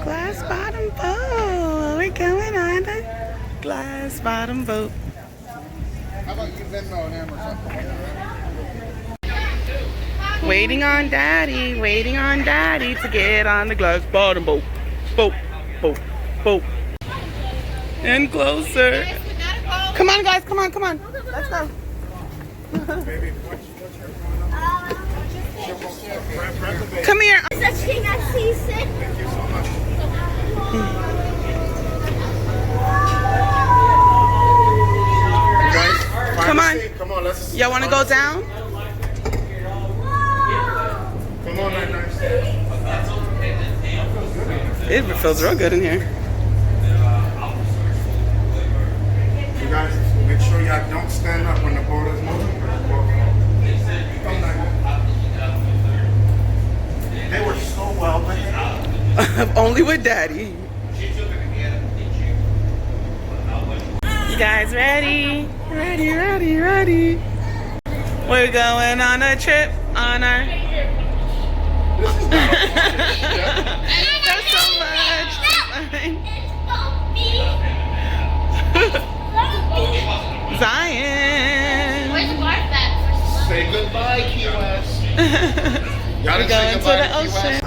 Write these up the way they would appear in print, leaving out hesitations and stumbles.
Glass bottom boat. We're going on the glass bottom boat. How about you Venmo him or something? Waiting on daddy to get on the glass bottom boat. Boat. And closer. Come on, guys, come on. Let's go. Come here. Such thing as seasick. Thank you so much. Guys, Come on. Come on, let's. Y'all want to go down? Come on, nice. It feels real good in here. You guys, make sure y'all don't stand up when the boat is moving. They were so well behaved. Only with daddy. You guys ready? Ready. We're going on a trip on our... This is not That's so much. Zion. Where's the bar back? Say goodbye, Key West. We're going to the ocean.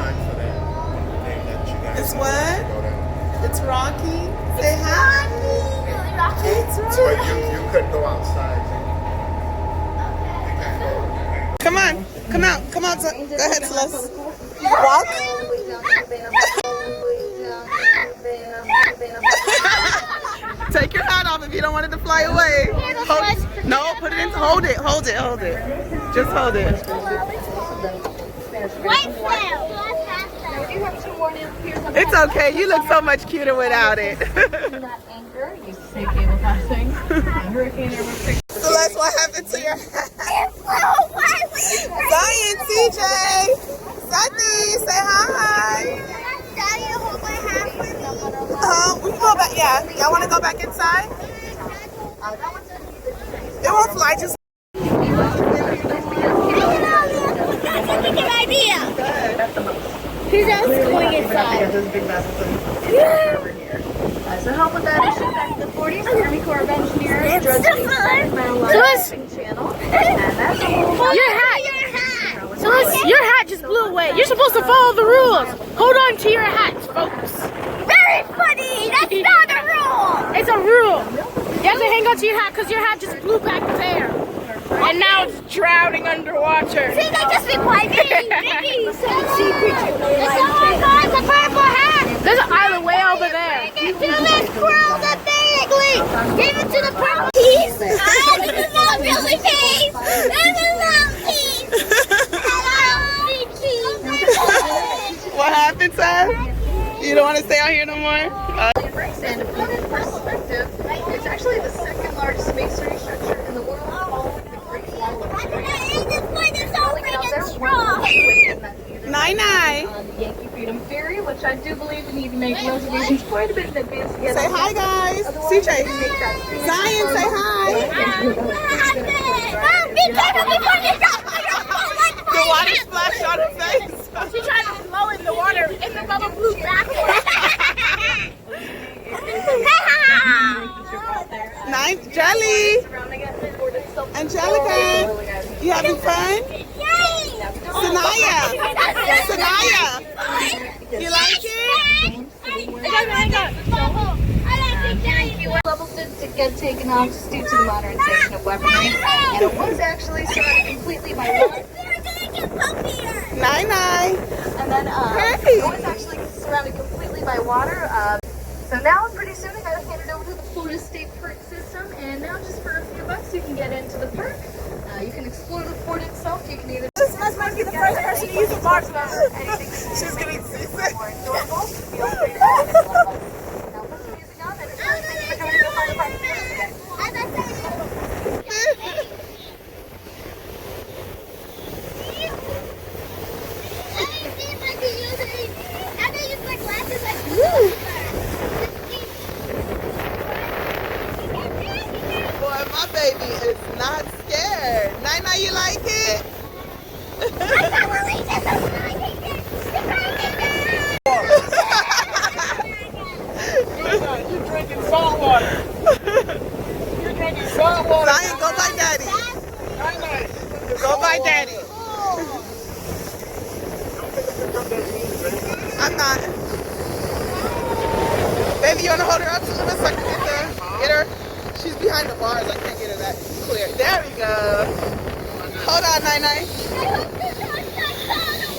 It's what? It's Rocky. Say hi. It's But Rocky. you could go outside. Come on. Come out. Go ahead, Celeste. Walk. Take your hat off if you don't want it to fly away. No, put it in. Hold it. Just hold it. It's okay. You look so much cuter without it. Celeste, what happened to your hat? Zion, CJ, Sunny, say hi. We can go back. Yeah, y'all want to go back inside? It won't fly. Just. That's a good idea. Who's else going inside? To help with that issue, back in the 40s, the Army Corps of Engineers drove the channel, and that's a whole Your hat! Your hat just blew away. You're supposed to follow the rules. Hold on to your hats, folks. Very funny. That's not a rule. It's a rule. You have to hang on to your hat because your hat just blew back there. And now it's drowning underwater. See, they just be quiet. Mickey, sea creature. Oh my God, it's a purple hat. There's an island way over there. Give it to the squirrels up there, give it to the purple piece. This is not really piece. This is not piece. What happened, Sam? You don't want to stay out here no more? And from a perspective, it's actually the second largest masonry structure in the world, following the Great Wall of China. This point is so freaking strong. Nine. On the Yankee Freedom Ferry, which I do believe we need to make reservations quite a bit in advance to get Say on. hi, guys. CJ. Zion, say hi. Be careful before you drop. The water splashed on her face. She tried to blow in the water and the bubble blew backwards. Nice. Jelly. Angelica. You having fun? Sanaya. You like it? Levels did get taken off just due to the modernization of weaponry, and it was actually surrounded completely by water. Nine. And then it was actually surrounded completely by water. So now, pretty soon, I gotta hand it over to the Florida State Park System, and now just for a few bucks, you can get into the park. You can explore the fort itself. You can either This must be the first person to use the bar tonight. She's getting seasick. more enjoyable. Feel free to now put the music on, and thank you for joining us on the park today. Boy, my baby is not scared. Nina, you like it? I can't believe this. I'm not. Baby, you wanna hold her up a little bit so I can get her? She's behind the bars. I can't get her that clear. There we go. Hold on, Nai.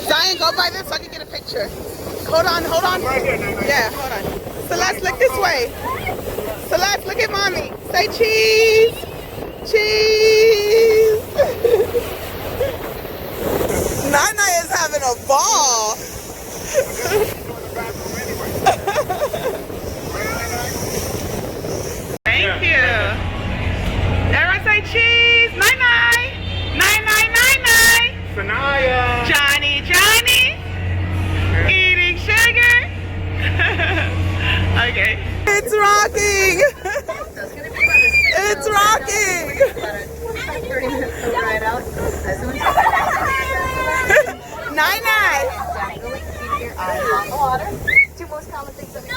Zion, go by this so I can get a picture. Hold on. Right here, Nai. Yeah, hold on. Celeste, look this way. Celeste, look at mommy. Say cheese. Cheese. Nai is having a ball. Thank you. Everyone say cheese. Nai. Sanaya. Johnny. Eating sugar. Okay. It's rocking. It's rocking. Nai. Two most common things that we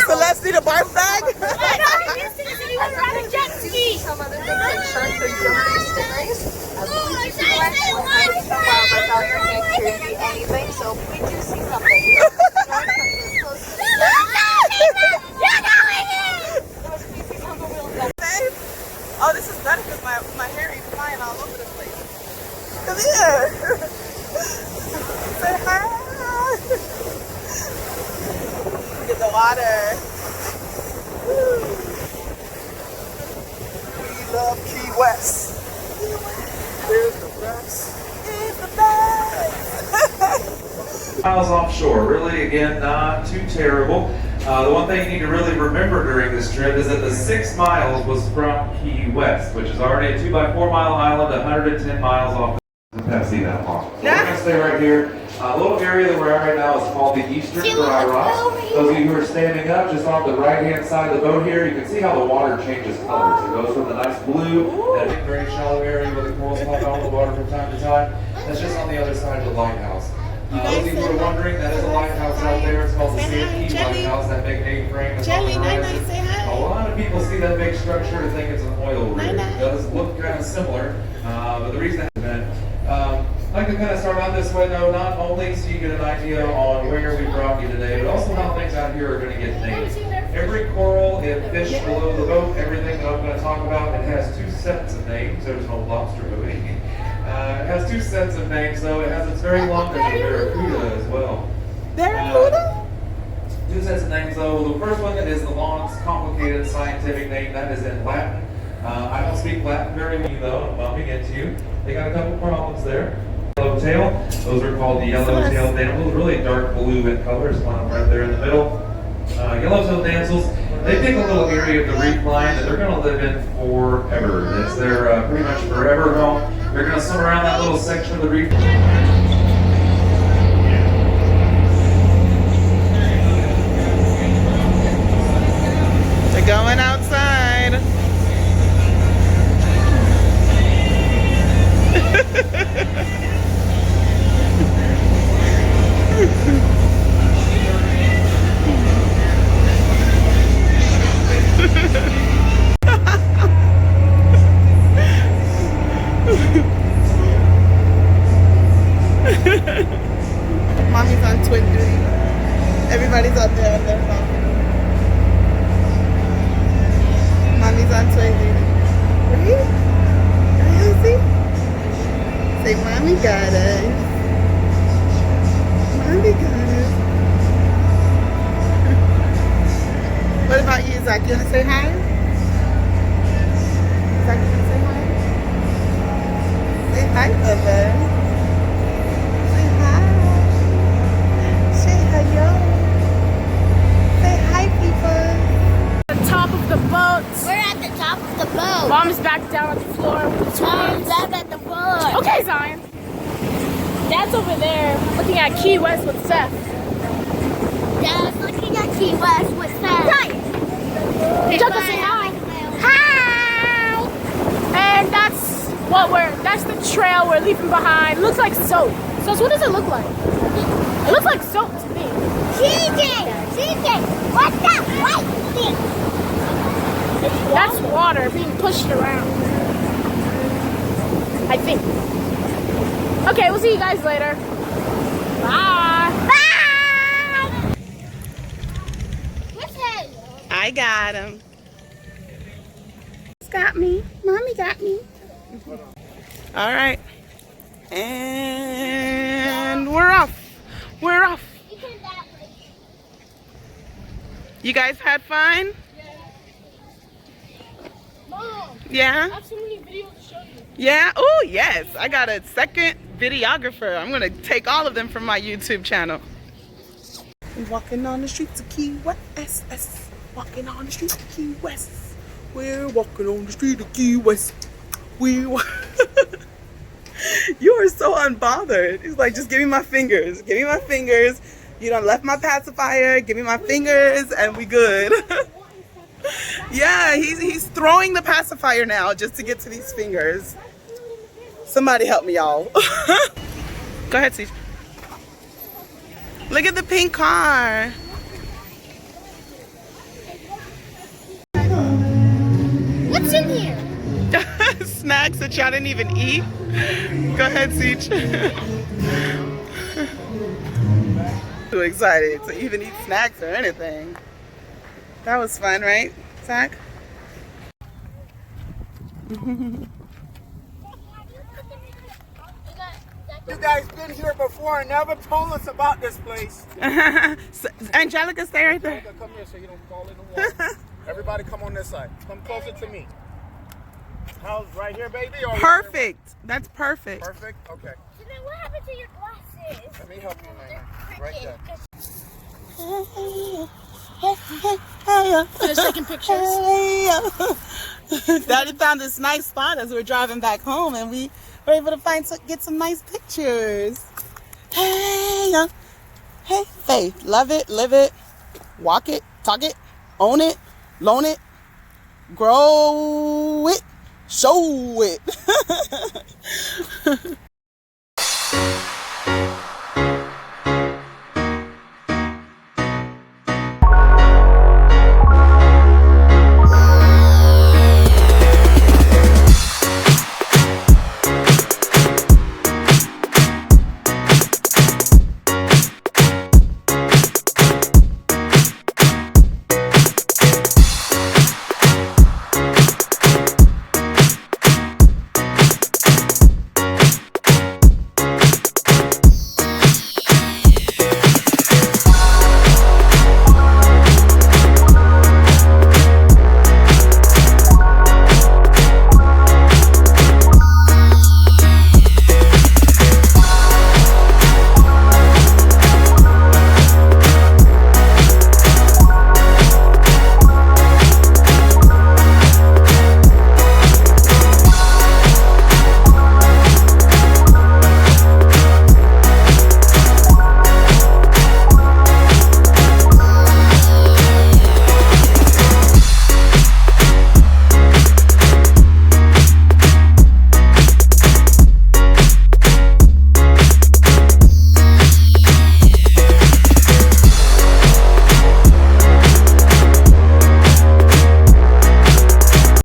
Celeste need a barf bag. some other things like sharks or jumping stingrays. We do actually hide wildlife out here can't carry anything, so if we do see something, we don't come as close to the Oh, this is better because my hair ain't flying all over the place. Come here. Say hi. Look at the water. Woo. We love Key West. It's the best. It's the best. Miles offshore, really, again, not too terrible. The one thing you need to really remember during this trip is that the 6 miles was from Key West, which is already a 2x4 mile island, 110 miles off the Pepsi that long. So we're going to stay right here. A little area that we're at right now is called the Eastern Dry Rocks. Those of you who are standing up, just off the right-hand side of the boat here, you can see how the water changes colors. It goes from the nice blue, and a very shallow area where the corals pop out of the water from time to time. That's just on the other side of the lighthouse. Those of you who are wondering, that is a lighthouse out there. It's called the CFP Lighthouse, that big A-frame that's on the horizon. A lot of people see that big structure and think it's an oil rig. It does look kind of similar, but the reason I'd like to kind of start out this way though, not only so you get an idea on where we brought you today, but also how things out here are going to get named. Every coral and fish below the boat, everything that I'm going to talk about, it has 2 sets of names. There's no lobster movie. It has 2 sets of names though. It has its very long barracuda as well. Barracuda? 2 sets of names though. The first one is the long, complicated scientific name. That is in Latin. I don't speak Latin very well though. I'm bumping into you. They got a couple problems there. Yellowtail. Those are called the yellowtail damsels. Really dark blue in color. There's one right there in the middle. Yellowtail damsels. They pick a little area of the reef line that they're going to live in forever. It's their pretty much forever home. They're going to swim around that little section of the reef. They're going outside. Mommy's on twin duty. Everybody's out there on their phone. Mommy's on twin duty. Right? See? Say, Mommy got us. Mommy got us. What about you, Zach? You want to say hi? Zach, you want to say hi? Say hi, Bubba. Say hi. Say hello. Say hi, people. The top of the boat. We're at the top of the boat. Mom's back down on the floor. Mom's back at the boat. Okay, Zion. Dad's over there looking at Key West with Seth. Dad's looking at Key West with Seth. Juggle, say hi. Hi. And that's the trail we're leaving behind. It looks like soap. So what does it look like? It looks like soap to me. CJ, what's that white thing? That's water being pushed around. I think. Okay, we'll see you guys later. Bye. Bye. What's that? I got him. It's got me. Mommy got me. All right. And we're off. We're off. You guys had fun? Mom, Yeah? I have so many videos to show you. Yeah? Oh, yes. I got a second videographer. I'm going to take all of them from my YouTube channel. We're walking on the streets of Key West. Walking on the streets of Key West. We're walking on the street of Key West. You are so unbothered. He's like, just give me my fingers. Give me my fingers. You done left my pacifier. Give me my fingers and we good. Yeah, he's throwing the pacifier now just to get to these fingers. Somebody help me, y'all. Go ahead, Siege. Look at the pink car. What's in here? Snacks that y'all didn't even eat. Go ahead, Siege. Too excited to even eat snacks or anything. That was fun, right, Zach? You guys been here before and never told us about this place. Angelica, stay right there. Come here so you don't fall in the water. Everybody come on this side. Come closer to me. How's right here, baby? Or Perfect. That's perfect. Perfect? Okay. So then what happened to your glasses? Let me help you, man. Right there. Just taking pictures. Daddy found this nice spot as we were driving back home, and we were able to get some nice pictures. Hey, Faith, love it, live it, walk it, talk it, own it, loan it, grow it, show it.